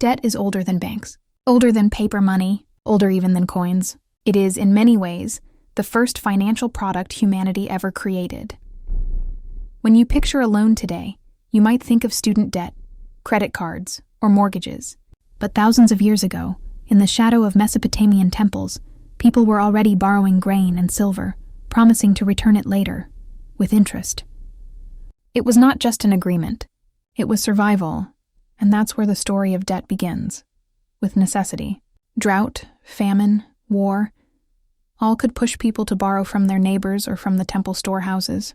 Debt is older than banks, older than paper money, older even than coins. It is, in many ways, the first financial product humanity ever created. When you picture a loan today, you might think of student debt, credit cards, or mortgages. But thousands of years ago, in the shadow of Mesopotamian temples, people were already borrowing grain and silver, promising to return it later, with interest. It was not just an agreement. It was survival, and that's where the story of debt begins, with necessity. Drought, famine, war, all could push people to borrow from their neighbors or from the temple storehouses.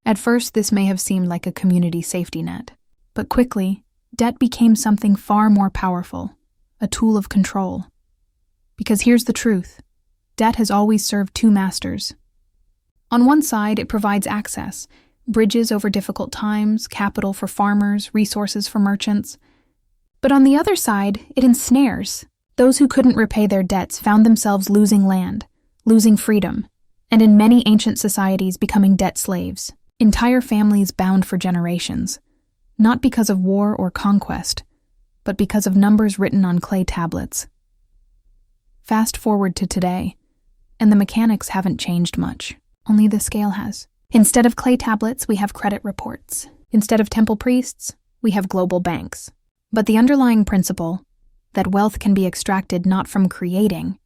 At first, this may have seemed like a community safety net, but quickly, debt became something far more powerful, a tool of control. Because here's the truth, debt has always served two masters. On one side, it provides access, bridges over difficult times, capital for farmers, resources for merchants. But on the other side, it ensnares. Those who couldn't repay their debts found themselves losing land, losing freedom, and in many ancient societies becoming debt slaves, entire families bound for generations, not because of war or conquest, but because of numbers written on clay tablets. Fast forward to today, and the mechanics haven't changed much, only the scale has. Instead of clay tablets, we have credit reports. Instead of temple priests, we have global banks. But the underlying principle, that wealth can be extracted not from creating,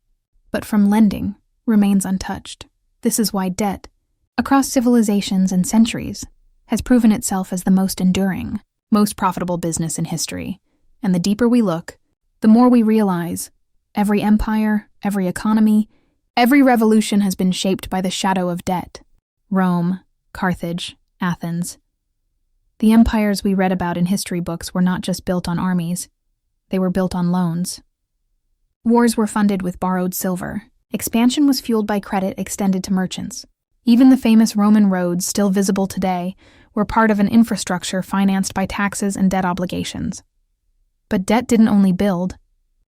but from lending, remains untouched. This is why debt, across civilizations and centuries, has proven itself as the most enduring, most profitable business in history. And the deeper we look, the more we realize every empire, every economy, every revolution has been shaped by the shadow of debt. Rome, Carthage, Athens. The empires we read about in history books were not just built on armies, they were built on loans. Wars were funded with borrowed silver. Expansion was fueled by credit extended to merchants. Even the famous Roman roads, still visible today, were part of an infrastructure financed by taxes and debt obligations. But debt didn't only build,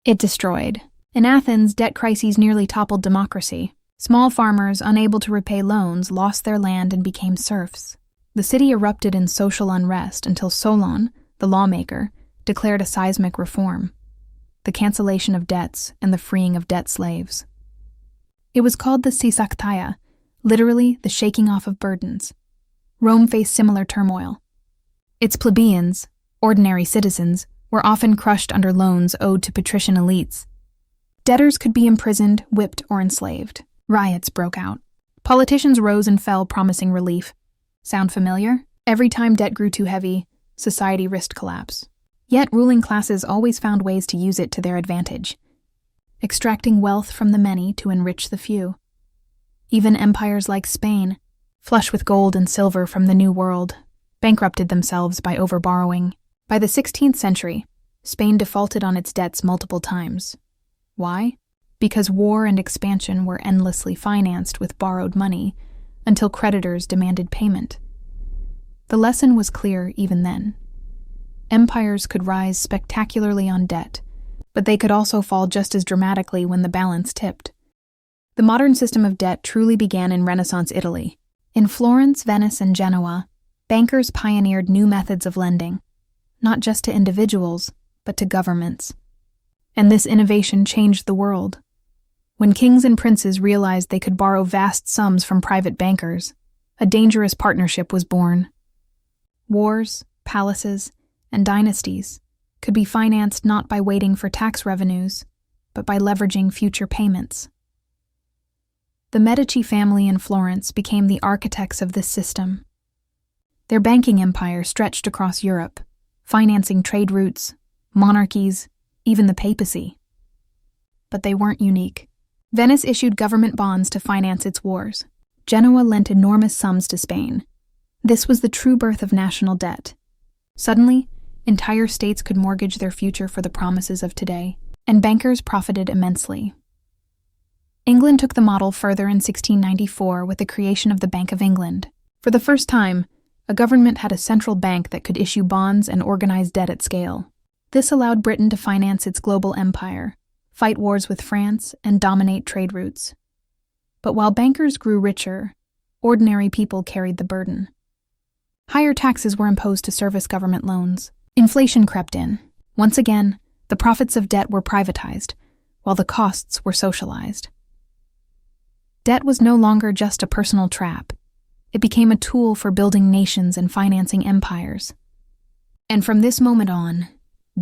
it destroyed. In Athens, debt crises nearly toppled democracy. Small farmers, unable to repay loans, lost their land and became serfs. The city erupted in social unrest until Solon, the lawmaker, declared a seismic reform, the cancellation of debts and the freeing of debt slaves. It was called the Sisaktaia, literally the shaking off of burdens. Rome faced similar turmoil. Its plebeians, ordinary citizens, were often crushed under loans owed to patrician elites. Debtors could be imprisoned, whipped, or enslaved. Riots broke out. Politicians rose and fell promising relief. Sound familiar? Every time debt grew too heavy, society risked collapse. Yet ruling classes always found ways to use it to their advantage, extracting wealth from the many to enrich the few. Even empires like Spain, flush with gold and silver from the New World, bankrupted themselves by overborrowing. By the 16th century, Spain defaulted on its debts multiple times. Why? Because war and expansion were endlessly financed with borrowed money until creditors demanded payment. The lesson was clear even then. Empires could rise spectacularly on debt, but they could also fall just as dramatically when the balance tipped. The modern system of debt truly began in Renaissance Italy. In Florence, Venice, and Genoa, bankers pioneered new methods of lending, not just to individuals, but to governments. And this innovation changed the world. When kings and princes realized they could borrow vast sums from private bankers, a dangerous partnership was born. Wars, palaces, and dynasties could be financed not by waiting for tax revenues, but by leveraging future payments. The Medici family in Florence became the architects of this system. Their banking empire stretched across Europe, financing trade routes, monarchies, even the papacy. But they weren't unique. Venice issued government bonds to finance its wars. Genoa lent enormous sums to Spain. This was the true birth of national debt. Suddenly, entire states could mortgage their future for the promises of today, and bankers profited immensely. England took the model further in 1694 with the creation of the Bank of England. For the first time, a government had a central bank that could issue bonds and organize debt at scale. This allowed Britain to finance its global empire, fight wars with France, and dominate trade routes. But while bankers grew richer, ordinary people carried the burden. Higher taxes were imposed to service government loans. Inflation crept in. Once again, The profits of debt were privatized, while the costs were socialized. Debt was no longer just a personal trap. It became a tool for building nations and financing empires. And from this moment on,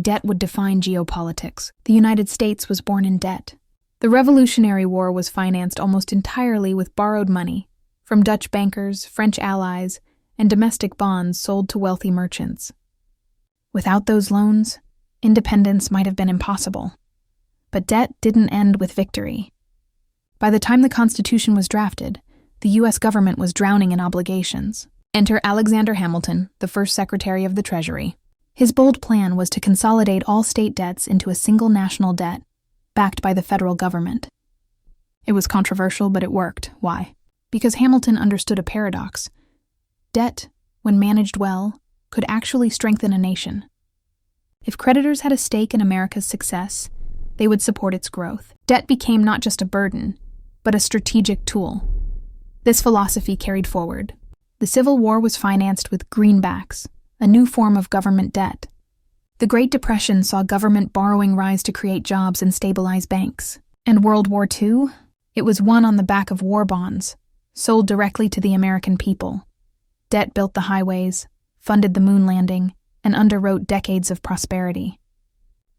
debt would define geopolitics. The United States was born in debt. The Revolutionary War was financed almost entirely with borrowed money from Dutch bankers, French allies, and domestic bonds sold to wealthy merchants. Without those loans, independence might have been impossible. But debt didn't end with victory. By the time the Constitution was drafted, the U.S. government was drowning in obligations. Enter Alexander Hamilton, the first Secretary of the Treasury. His bold plan was to consolidate all state debts into a single national debt, backed by the federal government. It was controversial, but it worked. Why? Because Hamilton understood a paradox. Debt, when managed well, could actually strengthen a nation. If creditors had a stake in America's success, they would support its growth. Debt became not just a burden, but a strategic tool. This philosophy carried forward. The Civil War was financed with greenbacks, a new form of government debt. The Great Depression saw government borrowing rise to create jobs and stabilize banks. And World War II? It was won on the back of war bonds, sold directly to the American people. Debt built the highways, funded the moon landing, and underwrote decades of prosperity.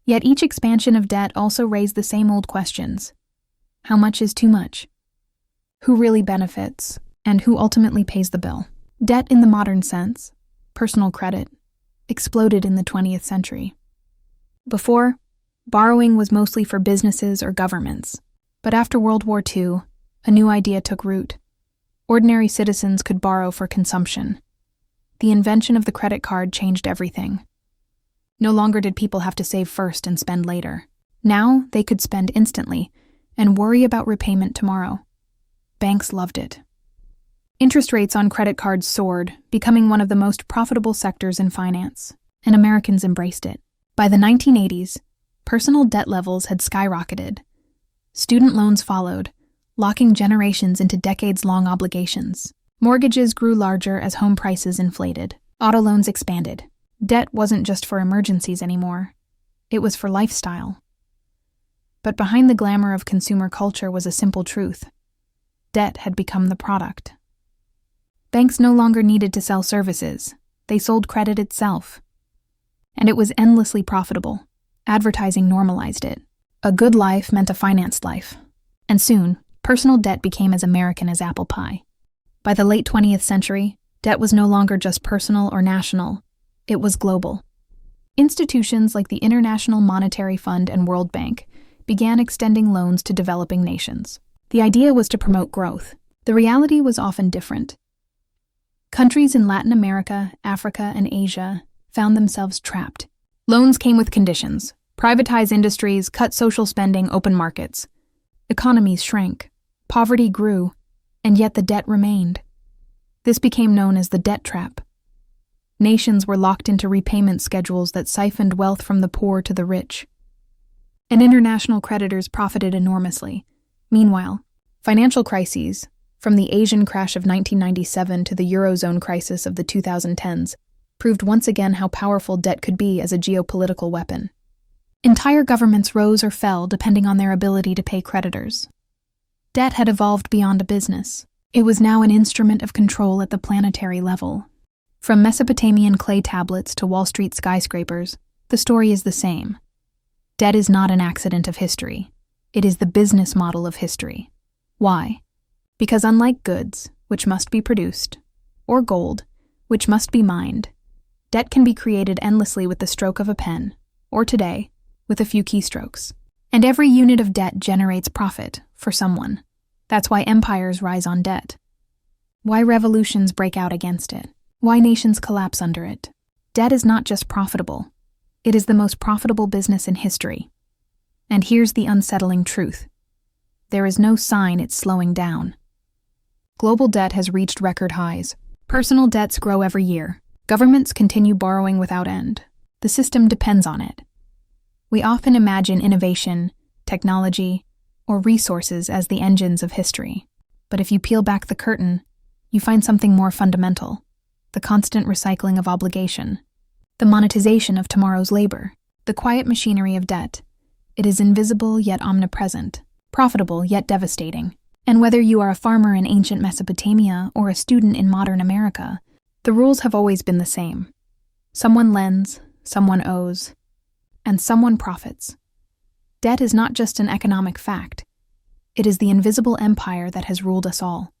Yet each expansion of debt also raised the same old questions. How much is too much? Who really benefits, and who ultimately pays the bill? Debt in the modern sense, personal credit, exploded in the 20th century. Before, borrowing was mostly for businesses or governments. But after World War II, a new idea took root. Ordinary citizens could borrow for consumption. The invention of the credit card changed everything. No longer did people have to save first and spend later. Now they could spend instantly and worry about repayment tomorrow. Banks loved it. Interest rates on credit cards soared, becoming one of the most profitable sectors in finance, and Americans embraced it. By the 1980s, personal debt levels had skyrocketed. Student loans followed, locking generations into decades-long obligations. Mortgages grew larger as home prices inflated. Auto loans expanded. Debt wasn't just for emergencies anymore. It was for lifestyle. But behind the glamour of consumer culture was a simple truth. Debt had become the product. Banks no longer needed to sell services. They sold credit itself. And it was endlessly profitable. Advertising normalized it. A good life meant a financed life. And soon, personal debt became as American as apple pie. By the late 20th century, debt was no longer just personal or national. It was global. Institutions like the International Monetary Fund and World Bank began extending loans to developing nations. The idea was to promote growth. The reality was often different. Countries in Latin America, Africa, and Asia found themselves trapped. Loans came with conditions. Privatize industries, cut social spending, open markets. Economies shrank. Poverty grew, and yet the debt remained. This became known as the debt trap. Nations were locked into repayment schedules that siphoned wealth from the poor to the rich. And international creditors profited enormously. Meanwhile, financial crises, from the Asian crash of 1997 to the Eurozone crisis of the 2010s, proved once again how powerful debt could be as a geopolitical weapon. Entire governments rose or fell depending on their ability to pay creditors. Debt had evolved beyond a business. It was now an instrument of control at the planetary level. From Mesopotamian clay tablets to Wall Street skyscrapers, the story is the same. Debt is not an accident of history. It is the business model of history. Why? Because unlike goods, which must be produced, or gold, which must be mined, debt can be created endlessly with the stroke of a pen, or today, with a few keystrokes. And every unit of debt generates profit for someone. That's why empires rise on debt. Why revolutions break out against it. Why nations collapse under it. Debt is not just profitable. It is the most profitable business in history. And here's the unsettling truth. There is no sign it's slowing down. Global debt has reached record highs. Personal debts grow every year. Governments continue borrowing without end. The system depends on it. We often imagine innovation, technology, or resources as the engines of history. But if you peel back the curtain, you find something more fundamental. The constant recycling of obligation. The monetization of tomorrow's labor. The quiet machinery of debt. It is invisible yet omnipresent, profitable yet devastating. And whether you are a farmer in ancient Mesopotamia or a student in modern America, the rules have always been the same. Someone lends, someone owes, and someone profits. Debt is not just an economic fact. It is the invisible empire that has ruled us all.